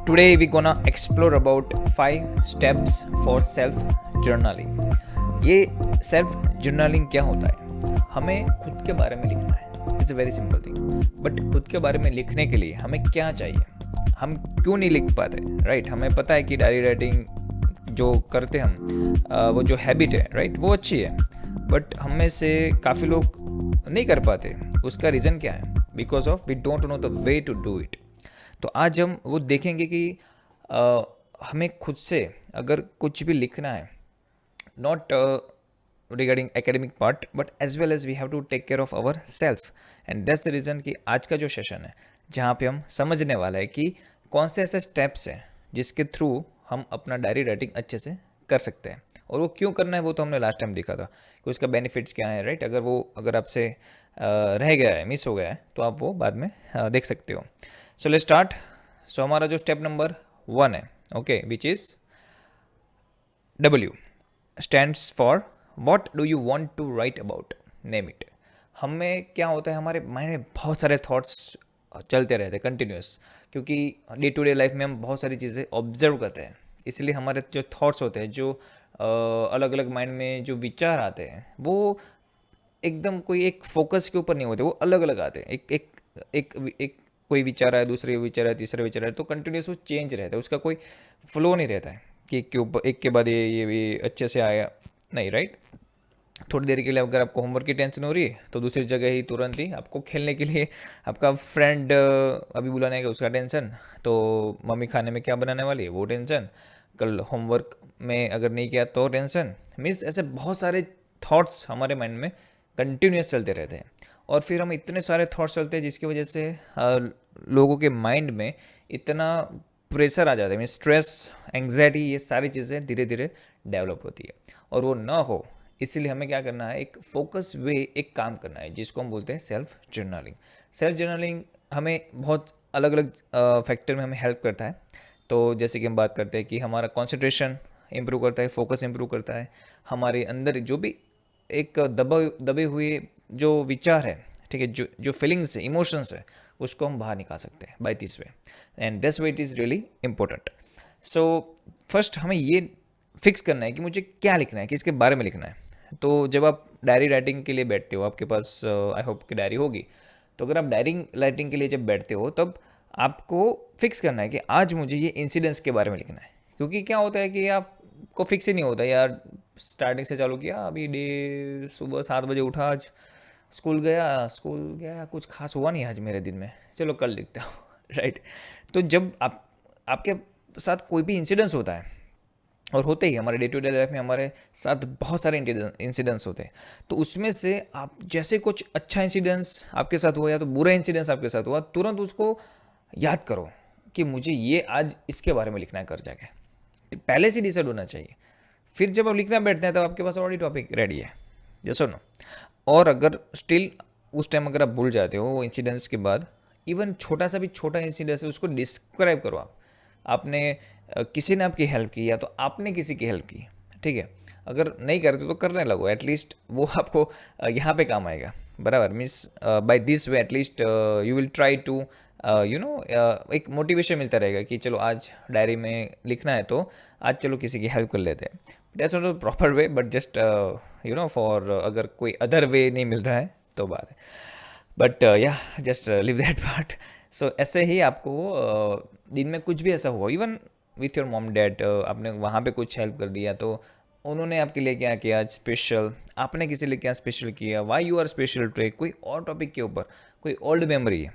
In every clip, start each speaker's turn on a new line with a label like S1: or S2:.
S1: Today we gonna explore about 5 steps for self journaling. ये self journaling क्या होता है? हमें खुद के बारे में लिखना है. It's a very simple thing. But खुद के बारे में लिखने के लिए हमें क्या चाहिए? हम क्यों नहीं लिख पाते? राइट हमें पता है कि डायरी राइटिंग जो करते हम वो जो हैबिट है राइट वो अच्छी है. बट हम में से काफ़ी लोग नहीं कर पाते. उसका रीज़न क्या है? Because of we don't know the way to do it. तो आज हम वो देखेंगे कि हमें खुद से अगर कुछ भी लिखना है, not regarding academic part but as well as we have to take care of our self. And that's the reason कि आज का जो सेशन है जहाँ पे हम समझने वाला है कि कौन से ऐसे स्टेप्स हैं जिसके थ्रू हम अपना डायरी राइटिंग अच्छे से कर सकते हैं. और वो क्यों करना है वो तो हमने लास्ट टाइम देखा था कि उसका बेनिफिट्स क्या है. राइट अगर आपसे रह गया है, मिस हो गया है, तो आप वो बाद में देख सकते हो. So let's start. सो हमारा जो स्टेप नंबर 1 है, okay, which is W stands for what do you want to write about, name it. हमें क्या होता है, हमारे माइंड में बहुत सारे थॉट्स चलते रहते हैं कंटिन्यूस, क्योंकि डे टू डे लाइफ में हम बहुत सारी चीज़ें ऑब्जर्व करते हैं. इसलिए हमारे जो थॉट्स होते हैं, जो अलग अलग माइंड में जो विचार आते हैं, वो एकदम कोई एक फोकस के ऊपर नहीं होते, वो अलग अलग आते हैं. एक एक एक एक कोई विचार है, दूसरे विचार है, तीसरे विचार है, तो कंटिन्यूस वो चेंज रहता है, उसका कोई फ्लो नहीं रहता है कि एक के ऊपर एक के बाद ये अच्छे से आया नहीं. राइट थोड़ी देर के लिए अगर आपको होमवर्क की टेंशन हो रही है तो दूसरी जगह ही तुरंत ही आपको खेलने के लिए आपका फ्रेंड अभी बुलाने का उसका टेंशन, तो मम्मी खाने में क्या बनाने वाली है वो टेंशन, कल होमवर्क में अगर नहीं किया तो टेंशन. मीन्स ऐसे बहुत सारे थॉट्स हमारे माइंड में कंटिन्यूस चलते रहते हैं. और फिर हम इतने सारे थॉट्स चलते हैं जिसकी वजह से लोगों के माइंड में इतना प्रेशर आ जाता है. मीन स्ट्रेस, एंग्जाइटी, ये सारी चीज़ें धीरे धीरे डेवलप होती है. और वो ना हो इसीलिए हमें क्या करना है, एक फोकस वे एक काम करना है जिसको हम बोलते हैं सेल्फ जर्नलिंग. सेल्फ जर्नलिंग हमें बहुत अलग अलग फैक्टर में हमें हेल्प करता है. तो जैसे कि हम बात करते हैं कि हमारा कॉन्सेंट्रेशन इंप्रूव करता है, फोकस इंप्रूव करता है, हमारे अंदर जो भी एक दबे हुए जो विचार है, ठीक है, जो जो फीलिंग्स है, इमोशंस है, उसको हम बाहर निकाल सकते हैं by this way. And this way it is really important. So first हमें ये फिक्स करना है कि मुझे क्या लिखना है, किसके बारे में लिखना है. तो जब आप डायरी राइटिंग के लिए बैठते हो, आपके पास आई होप कि डायरी होगी, तो अगर आप डायरी राइटिंग के लिए जब बैठते हो तब आपको फिक्स करना है कि आज मुझे ये इंसिडेंट्स के बारे में लिखना है. क्योंकि क्या होता है कि आपको फिक्स ही नहीं होता यार, स्टार्टिंग से चालू किया, अभी डे सुबह 7 बजे उठा, आज स्कूल गया, कुछ खास हुआ नहीं आज मेरे दिन में, चलो कल लिखता हूँ. राइट तो जब आपके साथ कोई भी इंसिडेंस होता है, और होते ही हमारे डे टू डे लाइफ में हमारे साथ बहुत सारे इंसिडेंट्स होते हैं, तो उसमें से आप जैसे कुछ अच्छा इंसिडेंस आपके साथ हुआ या तो बुरा इंसिडेंस आपके साथ हुआ, तुरंत उसको याद करो कि मुझे ये आज इसके बारे में लिखना है कर जाके. पहले से डिसाइड होना चाहिए. फिर जब आप लिखना बैठते हैं तब आपके पास ऑलरेडी टॉपिक रेडी है. जैसो नो. और अगर स्टिल उस टाइम अगर आप भूल जाते हो वो इंसिडेंट्स के बाद, इवन छोटा सा भी छोटा इंसिडेंस है उसको डिस्क्राइब करो आप. आपने किसी ने आपकी हेल्प की या तो आपने किसी की हेल्प की, ठीक है, अगर नहीं करते तो करने लगो. एटलीस्ट वो आपको यहाँ पे काम आएगा. बराबर means by this way at least you will try to एक मोटिवेशन मिलता रहेगा कि चलो आज डायरी में लिखना है तो आज चलो किसी की हेल्प कर लेते हैं. That's not a proper way but just for अगर कोई अदर वे नहीं मिल रहा है तो बात है. बट या जस्ट लिव दैट पार्ट. सो ऐसे ही आपको दिन में कुछ भी ऐसा हुआ, even with your mom dad, आपने वहाँ पे कुछ हेल्प कर दिया तो उन्होंने आपके लिए क्या किया स्पेशल, आपने किसी लिए क्या स्पेशल किया, why you are special too, कोई और टॉपिक के ऊपर कोई ओल्ड मेमोरी है.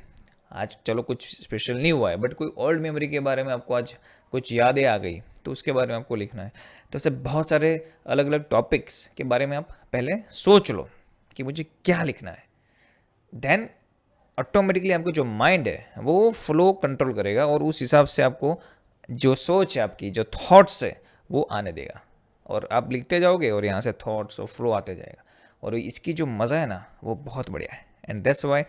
S1: आज चलो कुछ स्पेशल नहीं हुआ है बट कोई ओल्ड मेमोरी के बारे में आपको आज कुछ यादें आ गई तो उसके बारे में आपको लिखना है. तो ऐसे बहुत सारे अलग अलग टॉपिक्स के बारे में आप पहले सोच लो कि मुझे क्या लिखना है. देन ऑटोमेटिकली आपको जो माइंड है वो फ्लो कंट्रोल करेगा और उस हिसाब से आपको जो सोच है, आपकी जो थॉट्स है, वो आने देगा. और आप लिखते जाओगे और यहाँ से थॉट्स और फ्लो आते जाएगा. और इसकी जो मज़ा है ना वो बहुत बढ़िया है. एंड दैट्स वाई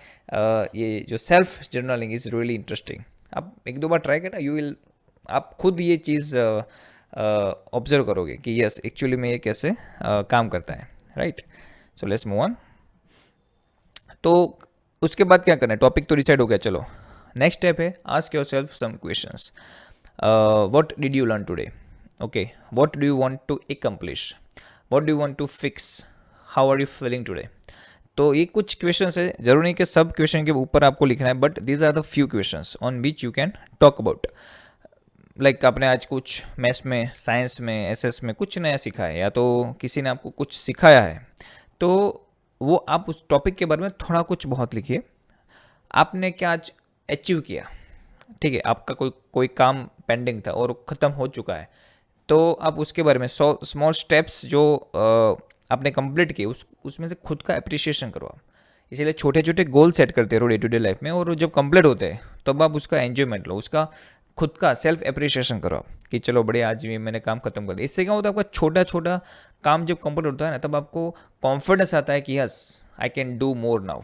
S1: ये जो self journaling is really interesting. आप एक दो बार ट्राई करना, यू विल, आप खुद ये चीज़ ऑब्जर्व करोगे कि यस एक्चुअली में ये कैसे काम करता है. Right so let's move on. तो उसके बाद क्या करना है, टॉपिक तो डिसाइड हो गया. चलो नेक्स्ट स्टेप है ask your self some questions. what did you learn today? Okay, what do you want to accomplish? What do you want to fix? How are you feeling today? तो ये कुछ questions है, जरूरी नहीं कि सब question के ऊपर आपको लिखना है, but these are the few questions on which you can talk about. Like आपने आज कुछ मैथ्स में, साइंस में, एसएस में कुछ नया सीखा है, या तो किसी ने आपको कुछ सिखाया है, तो वो आप उस टॉपिक के बारे में थोड़ा कुछ बहुत लिखिए. आपने क्या आज अचीव किया, ठीक है, आपका कोई कोई काम पेंडिंग था और ख़त्म हो चुका है, तो आप उसके बारे में स्मॉल स्टेप्स जो आपने कंप्लीट किए उसमें से खुद का अप्रिशिएशन करो आप. इसीलिए छोटे छोटे गोल सेट करते रहो डे टू डे लाइफ में, और जब कंप्लीट होते हैं तब आप उसका एन्जॉयमेंट लो, उसका खुद का सेल्फ अप्रिशिएशन करो आप कि चलो बढ़िया, आज भी मैंने काम खत्म कर दिया. इससे क्या होता है, आपका छोटा छोटा काम जब कंप्लीट होता है ना, तब आपको कॉन्फिडेंस आता है कि yes I can do more now.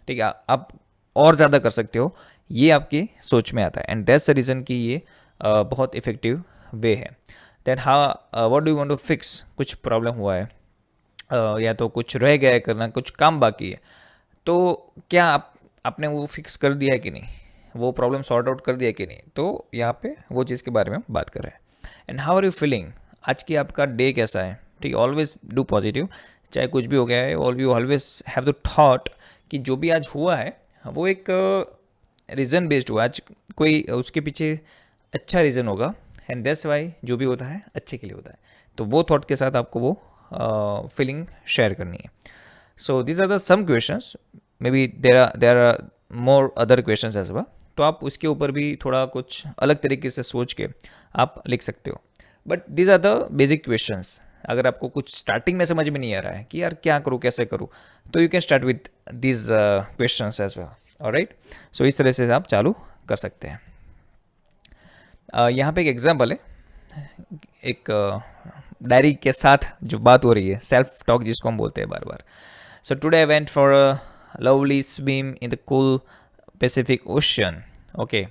S1: ठीक है, आप और ज़्यादा कर सकते हो, ये आपकी सोच में आता है. एंड दैट्स द रीज़न कि ये बहुत इफ़ेक्टिव वे है. Then what do you want to fix, कुछ प्रॉब्लम हुआ है, या तो कुछ रह गया है करना, कुछ काम बाकी है, तो क्या आपने वो फिक्स कर दिया है कि नहीं, वो प्रॉब्लम सॉर्ट आउट कर दिया है कि नहीं. तो यहाँ पे वो चीज़ के बारे में बात कर रहे हैं. And how are you feeling, आज की आपका डे कैसा है. ठीक है, ऑलवेज डू पॉजिटिव, चाहे कुछ भी हो गया है, और you always have the thought कि जो भी आज हुआ है वो एक रीज़न बेस्ड हुआ, आज कोई उसके पीछे अच्छा रीज़न होगा, एंड दैट्स वाई जो भी होता है अच्छे के लिए होता है. तो वो थॉट के साथ आपको वो फीलिंग शेयर करनी है. So these are the some questions, maybe there are more other questions as well. तो आप उसके ऊपर भी थोड़ा कुछ अलग तरीके से सोच के आप लिख सकते हो. But these are the basic questions. अगर आपको कुछ स्टार्टिंग में समझ में नहीं आ रहा है कि यार क्या करूँ, कैसे करूँ, तो you can start with these questions as well. Alright, so इस तरह से आप चालू कर सकते हैं. यहाँ पे एक एग्जाम्पल है, एक डायरी के साथ जो बात हो रही है, सेल्फ टॉक जिसको हम बोलते हैं बार बार. So today I went for a lovely swim in the cool Pacific Ocean. Okay.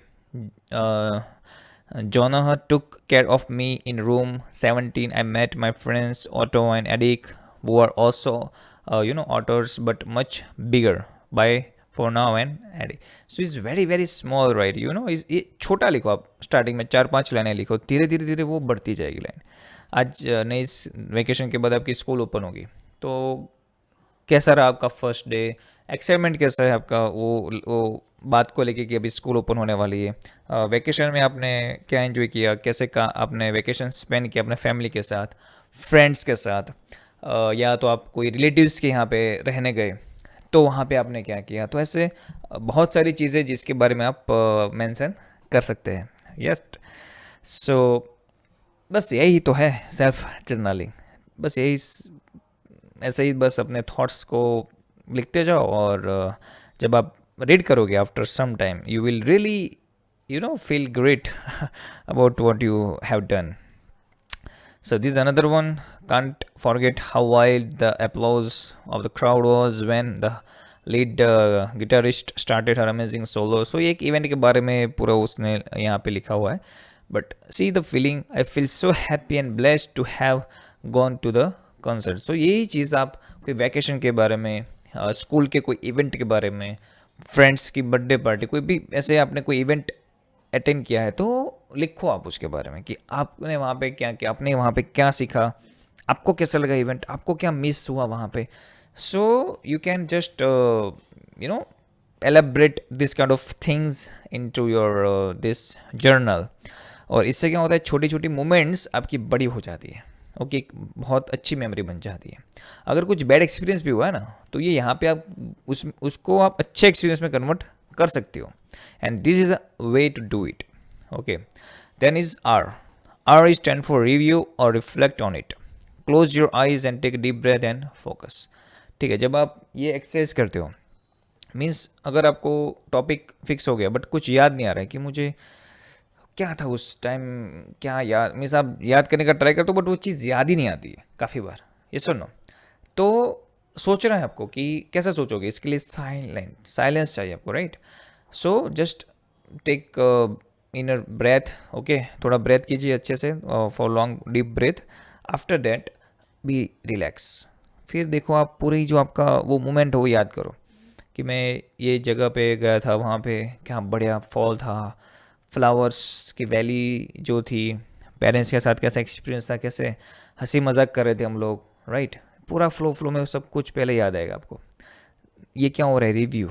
S1: Jonah took care of me in room 17. I met my friends Otto and Edik, who are also, otters, but much bigger by for now and Edik. So it's very very small, right? ये छोटा लिखो आप, starting में 4-5 लाइनें लिखो, धीरे धीरे धीरे वो बढ़ती जाएगी लाइन. आज नई इस वेकेशन के बाद आपकी स्कूल ओपन होगी, तो कैसा रहा आपका फर्स्ट डे, एक्साइटमेंट कैसा है आपका वो बात को लेके कि अभी स्कूल ओपन होने वाली है. वेकेशन में आपने क्या एंजॉय किया, कैसे का आपने वेकेशन स्पेंड किया अपने फैमिली के साथ, फ्रेंड्स के साथ, या तो आप कोई रिलेटिव्स के यहाँ पे रहने गए, तो वहाँ पे आपने क्या किया. तो ऐसे बहुत सारी चीज़ें जिसके बारे में आप मेंशन कर सकते हैं. यस, सो बस यही तो है सेल्फ जर्नलिंग. बस यही, ऐसे ही बस अपने थॉट्स को लिखते जाओ, और जब आप रीड करोगे after some time, you will really feel great about what you have done. So this is another one. Can't forget how wild the applause of the crowd was when the lead guitarist started her amazing solo. So ये एक event के बारे में पूरा उसने यहाँ पे लिखा हुआ है. But see the feeling, I feel so happy and blessed to have gone to the concert. So यही चीज़ आप कोई वैकेशन के बारे में, स्कूल के कोई इवेंट के बारे में, फ्रेंड्स की बर्थडे पार्टी, कोई भी ऐसे आपने कोई इवेंट अटेंड किया है, तो लिखो आप उसके बारे में कि आपने वहाँ पे क्या किया, आपने वहाँ पे क्या सीखा, आपको कैसा लगा इवेंट, आपको क्या मिस हुआ वहाँ पे. So you can just elaborate this kind of things into your this journal. और इससे क्या होता है, छोटी छोटी मोमेंट्स आपकी बड़ी हो जाती है. ओके, एक बहुत अच्छी मेमोरी बन जाती है. अगर कुछ बैड एक्सपीरियंस भी हुआ है ना, तो ये यहाँ पे आप उसको आप अच्छे एक्सपीरियंस में कन्वर्ट कर सकते हो. And this is a way to do it. Okay, then is R is stand for review or reflect on it. Close your eyes and take a deep breath and focus. ठीक है, जब आप ये exercise करते हो, means अगर आपको topic fix हो गया बट कुछ याद नहीं आ रहा है कि मुझे क्या था उस टाइम, क्या याद, मीन्स आप याद करने का ट्राई करते हो बट वो चीज़ याद ही नहीं आती है काफ़ी बार. ये सुनो, तो सोचना है आपको कि कैसे सोचोगे, इसके लिए साइलेंस चाहिए आपको, right. So just take inner breath. Okay, थोड़ा ब्रेथ कीजिए अच्छे से, for long deep breath. After that be relax. फिर देखो आप पूरी जो आपका वो मोमेंट हो वो याद करो कि मैं ये जगह पे गया था, वहाँ पे क्या बढ़िया फॉल था, फ्लावर्स की वैली जो थी, पेरेंट्स के साथ कैसा एक्सपीरियंस था, कैसे हंसी मजाक कर रहे थे हम लोग, राइट। पूरा फ्लो फ्लो में सब कुछ पहले याद आएगा आपको। ये क्या हो रहा है, रिव्यू,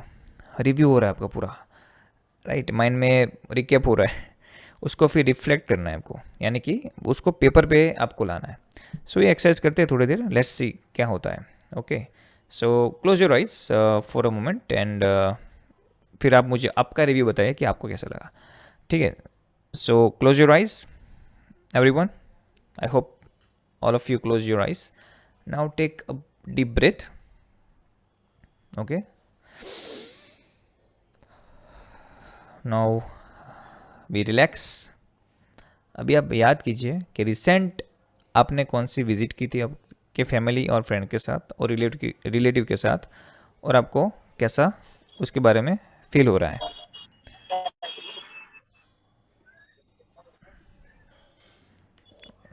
S1: रिव्यू हो रहा है आपका पूरा, राइट, माइंड में रिकेप हो रहा है। उसको फिर रिफ्लेक्ट करना है आपको, यानी कि उसको पेपर पे आपको लाना है। सो ये एक्सरसाइज करते हैं थोड़ी देर, लेट्स सी क्या होता है। Okay, so close your eyes for a moment and फिर आप मुझे आपका रिव्यू बताइए कि आपको कैसा लगा, ठीक है। So close your eyes everyone. I hope all of you close your eyes. Now take a deep breath. Okay. Now be relax. अभी आप याद कीजिए कि रिसेंट आपने कौन सी विजिट की थी आपके फैमिली और फ्रेंड के साथ और रिलेटिव के साथ, और आपको कैसा उसके बारे में फील हो रहा है।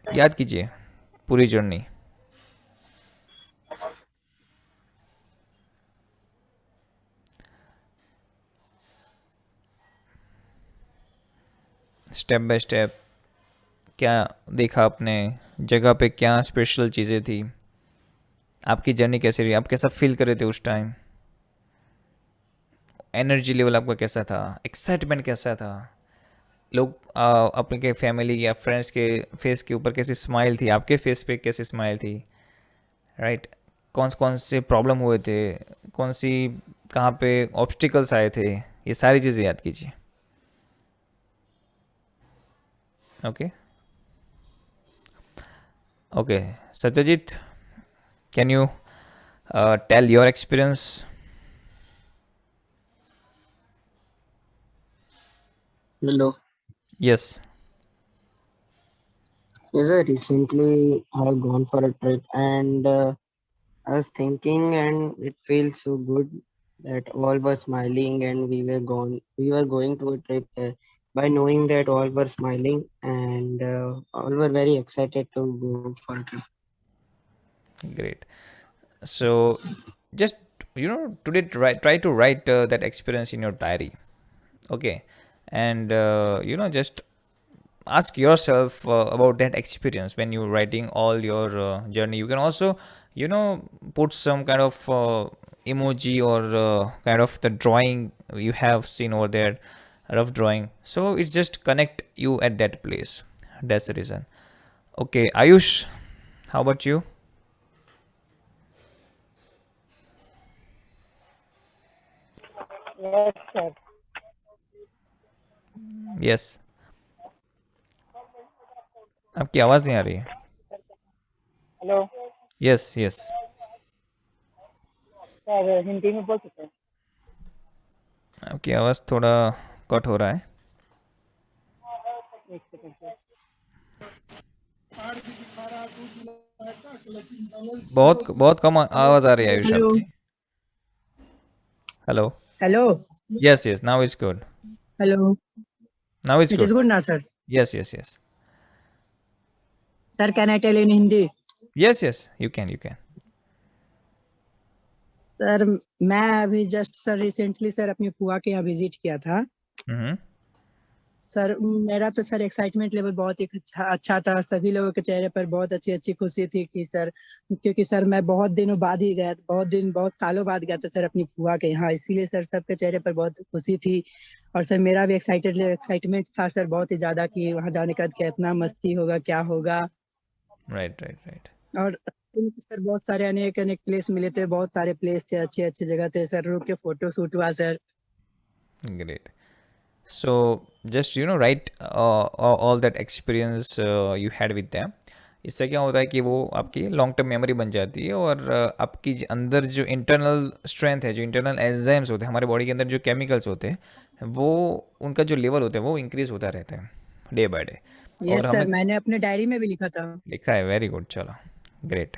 S1: याद कीजिए पूरी जर्नी। स्टेप बाय स्टेप क्या देखा आपने, जगह पे क्या स्पेशल चीज़ें थी, आपकी जर्नी कैसी रही, आप कैसा फील कर रहे थे उस टाइम, एनर्जी लेवल आपका कैसा था, एक्साइटमेंट कैसा था, लोग अपने के फैमिली या फ्रेंड्स के फेस के ऊपर कैसी स्माइल थी, आपके फेस पे कैसी स्माइल थी, राइट। कौन कौन से प्रॉब्लम हुए थे, कौन सी कहाँ पे ऑब्स्टिकल्स आए थे, ये सारी चीज़ें याद कीजिए। Okay okay, Satyajit, can you tell your experience.
S2: Hello.
S1: Yes.
S2: Yes, sir. Recently, I have gone for a trip, and I was thinking, and it feels so good that all were smiling, and we were gone. We were going to a trip by knowing that all were smiling, and all were very excited to go for a trip.
S1: Great. So just, today try to write that experience in your diary. Okay. And just ask yourself about that experience when you're writing all your journey. You can also put some kind of emoji or kind of the drawing you have seen over there, rough drawing, so it just connect you at that place. That's the reason. Okay, Ayush, how about you?
S3: Yes, sir.
S1: Yes, आपकी आवाज़ नहीं आ रही है।
S3: Hello
S1: yes yes.
S3: Sir, Hindi में बोल सकते हैं?
S1: आपकी आवाज़ थोड़ा कट हो रहा है।
S3: एक सेकंड सर।
S1: बहुत बहुत कम आवाज़ आ रही है आयुष
S3: हेलो
S1: आपकी। Hello.
S3: Hello
S1: yes yes, now is good.
S3: Hello.
S1: Now is
S3: it
S1: good.
S3: Is good ना sir?
S1: Yes yes yes.
S3: Sir, can I tell in Hindi?
S1: Yes yes, you can you can.
S3: Sir, मैं अभी just sir recently sir अपनी फुआ के यहाँ visit किया था।
S1: हम्म।
S3: Sir, मेरा तो सर एक्साइटमेंट लेवल बहुत ही अच्छा था। सभी लोगों के चेहरे पर बहुत अच्छी अच्छी खुशी थी कि सर, क्योंकि सर मैं बहुत दिनों बाद ही गया, बहुत सालों बाद गया था सर अपनी फुआ के यहाँ, इसीलिए सर सबके चेहरे पर बहुत खुशी थी। और सर मेरा भी एक्साइटमेंट था सर बहुत ही ज्यादा कि वहाँ जाने का कितना मस्ती होगा, क्या होगा।
S1: Right right right.
S3: और सर बहुत सारे अनेक अनेक प्लेस मिले थे, बहुत सारे प्लेस थे, अच्छे अच्छे जगह थे सर, रुक के फोटो शूट हुआ sir.
S1: Great. So just right all that experience you had with them. इससे क्या होता है कि वो आपकी लॉन्ग टर्म मेमोरी बन जाती है, और आपकी अंदर जो इंटरनल स्ट्रेंथ है, जो इंटरनल एंजाइम्स होते हैं हमारे बॉडी के अंदर, जो केमिकल्स होते हैं, वो उनका जो लेवल होता है वो इंक्रीज होता रहता है डे बाय डे। और
S3: यस सर,
S1: हमें
S3: मैंने अपने डायरी में भी लिखा था।
S1: लिखा है, वेरी गुड, चलो great,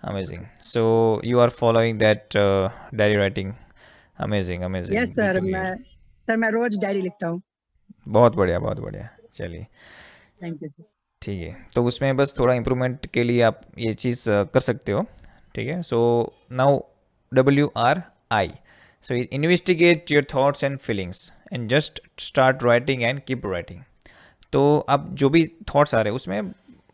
S1: amazing. So you are following that diary writing, amazing
S3: yes
S1: amazing, good
S3: sir,
S1: to hear.
S3: मैं रोज डायरी लिखता हूँ।
S1: बहुत बढ़िया बहुत बढ़िया, चलिए
S3: थैंक यू सर।
S1: ठीक है। तो उसमें बस थोड़ा इम्प्रूवमेंट के लिए आप ये चीज़ कर सकते हो, ठीक है। So now WRI, so investigate your thoughts and feelings and just start writing and keep writing. तो आप जो भी थॉट्स आ रहे हैं उसमें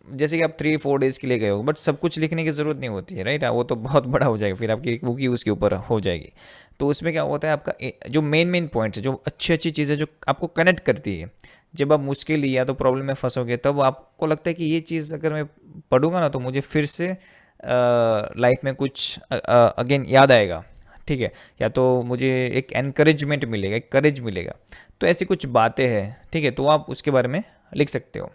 S1: जैसे कि आप 3-4 डेज़ के लिए गए हो, बट सब कुछ लिखने की ज़रूरत नहीं होती है, राइट. वो तो बहुत बड़ा हो जाएगा, फिर आपकी वो की उसके ऊपर हो जाएगी. तो उसमें क्या होता है, आपका जो मेन पॉइंट्स है, जो अच्छी अच्छी चीज़ें जो आपको कनेक्ट करती है, जब आप मुश्किल या तो प्रॉब्लम में फंसोगे तब आपको लगता है कि ये चीज़ अगर मैं पढ़ूंगा ना तो मुझे फिर से लाइफ में कुछ अगेन याद आएगा, ठीक है, या तो मुझे एक एनकरेजमेंट मिलेगा, एक करेज मिलेगा. तो ऐसी कुछ बातें हैं, ठीक है, तो आप उसके बारे में लिख सकते हो.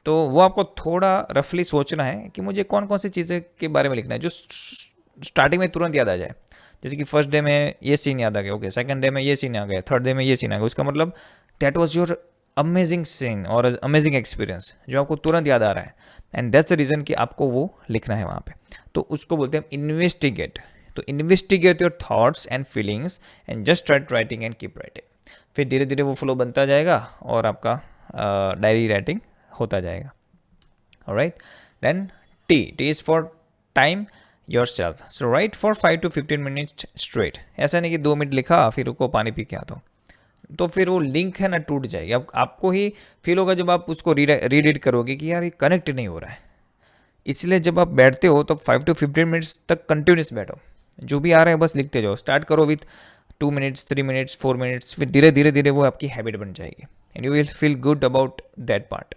S1: तो वो आपको थोड़ा रफली सोचना है कि मुझे कौन कौन सी चीज़ें के बारे में लिखना है जो स्टार्टिंग में तुरंत याद आ जाए. जैसे कि फर्स्ट डे में ये सीन याद आ गया, ओके, सेकंड डे में ये सीन आ गया, थर्ड डे में ये सीन आ गया, उसका मतलब that was your amazing scene और अमेजिंग एक्सपीरियंस जो आपको तुरंत याद आ रहा है, एंड दैट्स द रीज़न कि आपको वो लिखना है वहाँ पे. तो उसको बोलते हैं इन्वेस्टिगेट. तो investigate your thoughts and feelings and just start writing and keep writing. फिर धीरे धीरे वो फ्लो बनता जाएगा और आपका डायरी राइटिंग होता जाएगा. Alright, then T is for time yourself. So write for 5 to 15 minutes straight. ऐसा नहीं कि 2 मिनट लिखा फिर रुको पानी पी के आता हूँ, तो फिर वो लिंक है ना टूट जाएगी. अब आपको ही फील होगा जब आप उसको रीड करोगे कि यार ये कनेक्ट नहीं हो रहा है. इसलिए जब आप बैठते हो तो 5 to 15 मिनट्स तक कंटिन्यूस बैठो, जो भी आ रहा है बस लिखते जाओ. स्टार्ट करो विथ 2 मिनट्स, 3 मिनट्स, 4 मिनट्स, फिर धीरे धीरे धीरे वो आपकी हैबिट बन जाएगी and you will feel good about that part.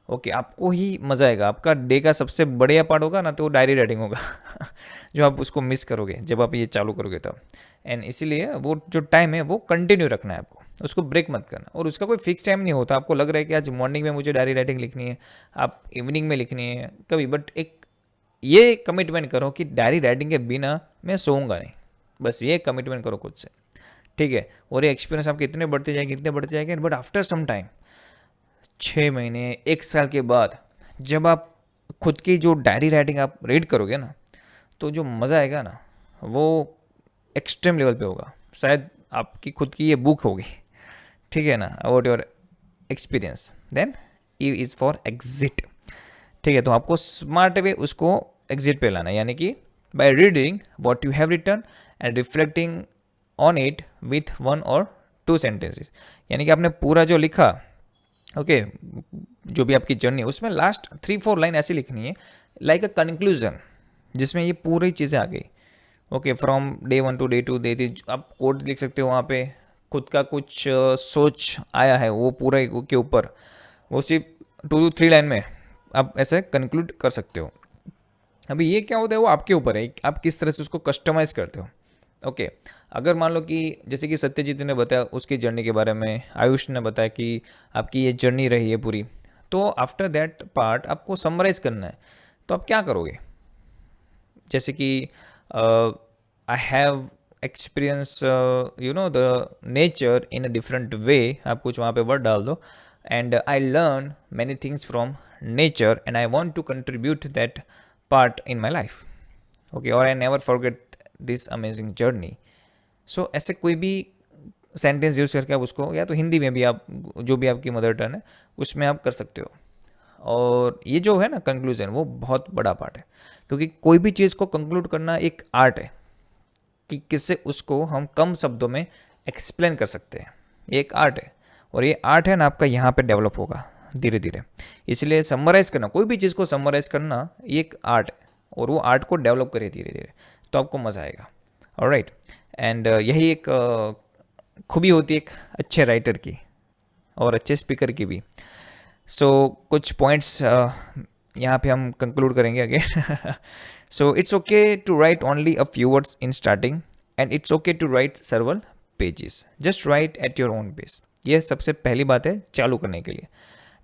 S1: Okay, आपको ही मज़ा आएगा. आपका डे का सबसे बढ़िया पार्ट होगा ना तो वो डायरी राइटिंग होगा जो आप उसको मिस करोगे जब आप ये चालू करोगे तब. एंड इसीलिए वो जो टाइम है वो कंटिन्यू रखना है आपको, उसको ब्रेक मत करना. और उसका कोई फिक्स टाइम नहीं होता. आपको लग रहा है कि आज मॉर्निंग में मुझे डायरी राइटिंग लिखनी है, आप इवनिंग में लिखनी है कभी, बट एक ये कमिटमेंट करो कि डायरी राइटिंग के बिना मैं सोऊंगा नहीं. बस ये कमिटमेंट करो खुद से, ठीक है. और ये एक्सपीरियंस आपके इतने बढ़ते जाएंगे, बट आफ्टर सम टाइम 6 महीने 1 साल के बाद जब आप खुद की जो डायरी राइटिंग आप रीड करोगे ना तो जो मज़ा आएगा ना वो एक्सट्रीम लेवल पे होगा. शायद आपकी खुद की ये बुक होगी, ठीक है ना, about your experience. Then E is for exit, ठीक है. तो आपको स्मार्ट वे उसको एग्जिट पे लाना है, यानी कि by reading what you have written and reflecting on it with 1 or 2 sentences. यानी कि आपने पूरा जो लिखा, ओके, जो भी आपकी जर्नी है उसमें लास्ट 3-4 लाइन ऐसी लिखनी है लाइक अ कंक्लूजन, जिसमें ये पूरी चीज़ें आ गई. Okay, from day 1 to day 2 day 3 आप कोड लिख सकते हो वहाँ पे. खुद का कुछ सोच आया है वो पूरा के ऊपर, वो सिर्फ 2 to 3 लाइन में आप ऐसे कंक्लूड कर सकते हो. अभी ये क्या होता है वो आपके ऊपर है, आप किस तरह से उसको कस्टमाइज़ करते हो. ओके, अगर मान लो कि जैसे कि सत्यजीत ने बताया उसकी जर्नी के बारे में, आयुष ने बताया कि आपकी ये जर्नी रही है पूरी, तो आफ्टर दैट पार्ट आपको समराइज़ करना है. तो आप क्या करोगे, जैसे कि I have experience the nature in a different way, आप कुछ वहाँ पे वर्ड डाल दो, and I learn many things from nature and I want to contribute that part in my life. Okay, और I never forget this amazing journey. So ऐसे कोई भी सेंटेंस यूज़ करके आप उसको, या तो हिंदी में भी आप जो भी आपकी मदर टंग है उसमें आप कर सकते हो. और ये जो है ना कंक्लूजन, वो बहुत बड़ा पार्ट है, क्योंकि कोई भी चीज़ को कंक्लूड करना एक आर्ट है कि किससे उसको हम कम शब्दों में एक्सप्लेन कर सकते हैं. ये एक आर्ट है, और ये आर्ट है ना आपका यहाँ पे डेवलप होगा धीरे धीरे. इसलिए समराइज़ करना, कोई भी चीज़ को समराइज़ करना ये एक आर्ट है, और वो आर्ट को डेवलप करिए धीरे धीरे, तो आपको मज़ा आएगा. ऑलराइट, एंड यही एक खूबी होती है एक अच्छे राइटर की और अच्छे स्पीकर की भी. सो कुछ पॉइंट्स यहाँ पे हम कंक्लूड करेंगे again. So it's okay to write only a few words in starting and it's okay to write several pages. Just write at your own pace. ये सबसे पहली बात है चालू करने के लिए.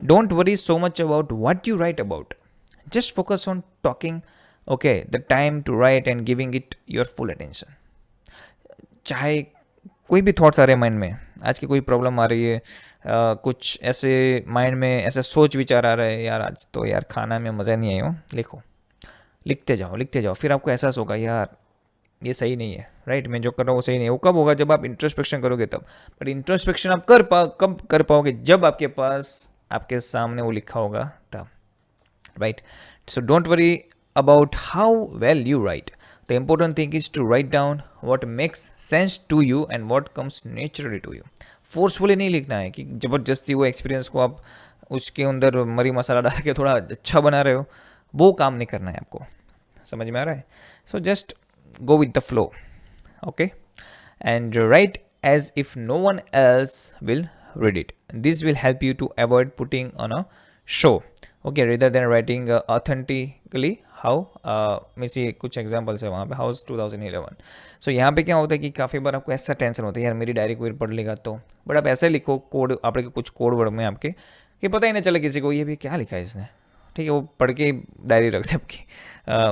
S1: Don't worry so much about what you write about, just focus on talking, okay, the time to write and giving it your full attention. चाहे कोई भी थॉट्स आ रहे हैं माइंड में, आज की कोई प्रॉब्लम आ रही है, कुछ ऐसे माइंड में ऐसा सोच विचार आ रहा है, यार आज तो यार खाना में मज़ा नहीं आया, लिखो, लिखते जाओ. फिर आपको एहसास होगा यार ये सही नहीं है, राइट, मैं जो कर रहा हूँ वो सही नहीं है. वो कब होगा, जब आप इंट्रोस्पेक्शन करोगे तब. बट इंट्रोस्पेक्शन आप कब कर पाओगे, जब आपके पास आपके सामने वो लिखा होगा तब, right. So don't worry about how well you write, the important thing is to write down what makes sense to you and what comes naturally to you. Forcefully नहीं लिखना है कि ज़बरदस्ती वो एक्सपीरियंस को आप उसके अंदर मरी मसाला डाल के थोड़ा अच्छा बना रहे हो, वो काम नहीं करना है आपको. समझ में आ रहा है? So just go with the flow. Okay, and write as if no one else will read it. This will help you to avoid putting on a show. Okay, rather than writing authentically. How मैं ये कुछ examples है वहाँ पे. House 2011. सो यहाँ पे क्या होता है कि काफ़ी बार आपको ऐसा टेंशन होता है यार मेरी डायरी कोई पढ़ लेगा तो, बट आप ऐसे लिखो कोड आपके कुछ कोड वर्ड में आपके कि पता ही नहीं चले किसी को ये भी क्या लिखा है इसने. ठीक है, वो पढ़ के डायरी रख दे आपकी,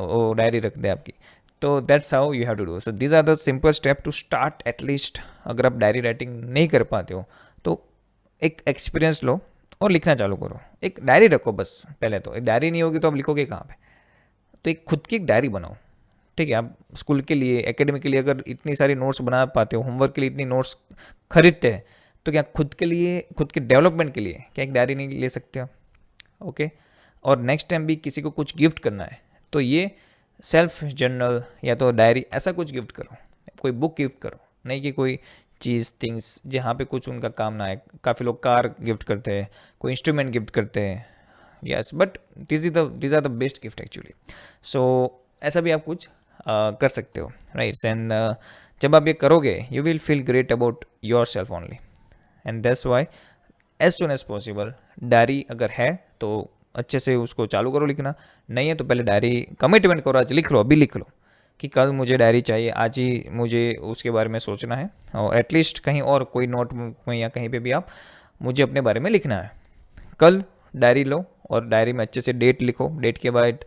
S1: वो डायरी रख दे आपकी. तो that's how you have to do. So these are the simple step to start at least. अगर आप डायरी राइटिंग नहीं कर पाते हो तो एक एक्सपीरियंस लो और लिखना चालू करो. एक डायरी रखो बस. पहले तो एक डायरी नहीं होगी तो आप लिखोगे कहाँ पे? तो एक खुद की एक डायरी बनाओ. ठीक है, आप स्कूल के लिए एकेडमी के लिए अगर इतनी सारी नोट्स बना पाते हो, होमवर्क के लिए इतनी नोट्स खरीदते हैं, तो क्या खुद के लिए, खुद के डेवलपमेंट के लिए क्या एक डायरी नहीं ले सकते हो? ओके. और नेक्स्ट टाइम भी किसी को कुछ गिफ्ट करना है तो ये सेल्फ जर्नल या तो डायरी ऐसा कुछ गिफ्ट करो. कोई बुक गिफ्ट करो, नहीं कि कोई चीज़ थिंग्स जहाँ पे कुछ उनका काम ना आए. काफ़ी लोग कार गिफ्ट करते हैं, कोई इंस्ट्रूमेंट गिफ्ट करते हैं. Yes, but this are the best gift actually. So ऐसा भी आप कुछ कर सकते हो, राइट. एंड जब आप ये करोगे you will feel great about your self only. And that's why as soon as possible diary अगर है तो अच्छे से उसको चालू करो लिखना. नहीं है तो पहले डायरी कमिटमेंट करो, आज लिख लो, अभी लिख लो कि कल मुझे डायरी चाहिए, आज ही मुझे उसके बारे में सोचना है. और एटलीस्ट कहीं और कोई नोटबुक में या कहीं पे भी आप मुझे अपने बारे में लिखना है. कल डायरी लो और डायरी में अच्छे से डेट लिखो. डेट के बाद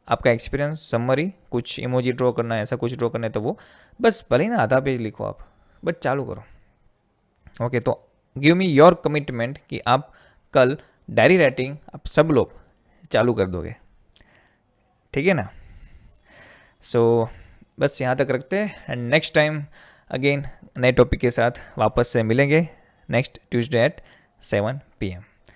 S1: आपका एक्सपीरियंस समरी, कुछ इमोजी ड्रॉ करना है, ऐसा कुछ ड्रॉ करना है तो वो बस भले ही ना आधा पेज लिखो आप, बट चालू करो. ओके, तो गिव मी योर कमिटमेंट कि आप कल डायरी राइटिंग आप सब लोग चालू कर दोगे. ठीक है ना? सो बस यहाँ तक रखते हैं एंड नेक्स्ट टाइम अगेन नए टॉपिक के साथ वापस से मिलेंगे नेक्स्ट ट्यूसडे एट 7 PM.